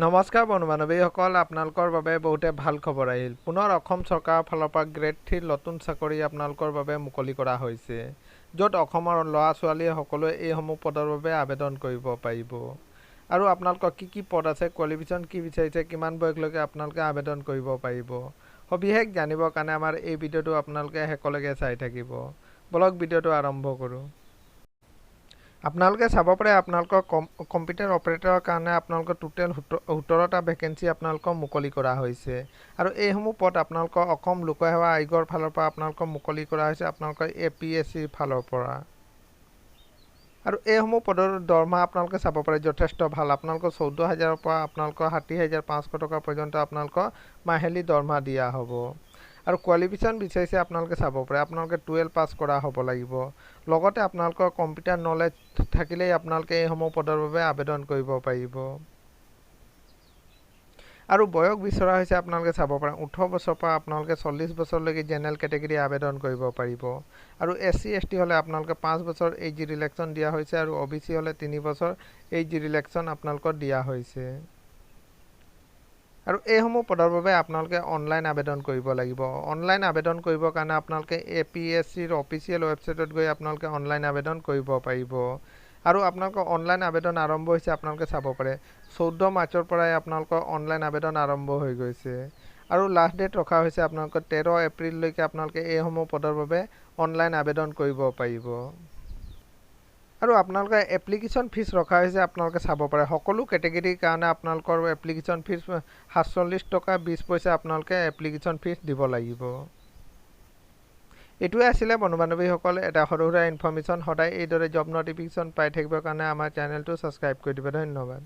নমস্কাৰ বন্ধু বান্ধৱীসকল, আপোনালোকৰ বাবে বহুতে ভাল খবৰ আহিল। পুনৰ অসম চৰকাৰৰ ফালৰ পৰা গ্ৰেড 3 নতুন চাকৰি আপোনালোকৰ বাবে মুকলি কৰা হৈছে, য'ত অসমৰ ল'ৰা ছোৱালীয়ে সকলোৱে এইসমূহ পদৰ বাবে আবেদন কৰিব পাৰিব। আৰু আপোনালোকৰ কি পদ আছে, কোৱালিফিকেশ্যন কি বিচাৰিছে, কিমান বয়সলৈকে আপোনালোকে আবেদন কৰিব পাৰিব, সবিশেষ জানিবৰ কাৰণে আমাৰ এই ভিডিঅ'টো আপোনালোকে শেষলৈকে চাই থাকিব। বলক ভিডিঅ'টো আৰম্ভ কৰোঁ। আপোনালোকে চাব পাৰে আপোনালোকৰ কম্পিউটাৰ অপাৰেটৰৰ কাৰণে আপোনালোকৰ টোটেল 17টা ভেকেঞ্চি আপোনালোকৰ মুকলি কৰা হৈছে। আৰু এইসমূহ পদ আপোনালোকৰ অসম লোকসেৱা আয়োগৰ ফালৰ পৰা আপোনালোকৰ মুকলি কৰা হৈছে, আপোনালোকৰ APSCৰ ফালৰ পৰা। আৰু এইসমূহ পদৰ দৰমহা আপোনালোকে চাব পাৰে যথেষ্ট ভাল। আপোনালোকৰ 14,000ৰ পৰা আপোনালোকৰ 60,500 টকা পৰ্যন্ত আপোনালোকৰ মাহিলী দৰমহা দিয়া হ'ব। আৰু কোৱালিফিকেশ্যন বিচাৰিছে আপোনালোকে চাব পাৰে, আপোনালোকে 12 পাছ কৰা হ'ব লাগিব। লগতে আপোনালোকৰ কম্পিউটাৰ নলেজ থাকিলেই আপোনালোকে এইসমূহ পদৰ বাবে আবেদন কৰিব পাৰিব। আৰু বয়স বিচৰা হৈছে আপোনালোকে চাব পাৰে 18 বছৰৰ পৰা আপোনালোকে 40 বছৰলৈকে জেনেৰেল কেটেগৰী আবেদন কৰিব পাৰিব। আৰু SC ST হ'লে আপোনালোকে 5 বছৰ এজ ৰিলেক্সন দিয়া হৈছে, আৰু OBC হ'লে 3 বছৰ এজ ৰিলেক্সন আপোনালোকৰ দিয়া হৈছে। আৰু এইসমূহ পদৰ বাবে আপোনালোকে অনলাইন আবেদন কৰিব লাগিব। অনলাইন আবেদন কৰিবৰ কাৰণে আপোনালোকে APSCৰ অফিচিয়েল ৱেবছাইটত গৈ আপোনালোকে অনলাইন আবেদন কৰিব পাৰিব। আৰু আপোনালোকৰ অনলাইন আবেদন আৰম্ভ হৈছে আপোনালোকে চাব পাৰে 14 মাৰ্চৰ পৰাই আপোনালোকৰ অনলাইন আবেদন আৰম্ভ হৈ গৈছে। আৰু লাষ্ট ডেট ৰখা হৈছে আপোনালোকৰ 13 এপ্ৰিললৈকে আপোনালোকে এইসমূহ পদৰ বাবে অনলাইন আবেদন কৰিব পাৰিব। আৰু আপোনালোকে এপ্লিকেশ্যন ফিজ ৰখা হৈছে আপোনালোকে চাব পাৰে সকলো কেটেগৰীৰ কাৰণে আপোনালোকৰ এপ্লিকেশ্যন ফিজ 47 টকা 20 পইচা আপোনালোকে এপ্লিকেশ্যন ফিজ দিব লাগিব। এইটোৱে আছিলে বন্ধু বান্ধৱীসকল এটা সৰু সুৰা ইনফৰ্মেশ্যন। সদায় এইদৰে জব নটিফিকেশ্যন পাই থাকিবৰ কাৰণে আমাৰ চেনেলটো ছাবস্ক্ৰাইব কৰি দিব। ধন্যবাদ।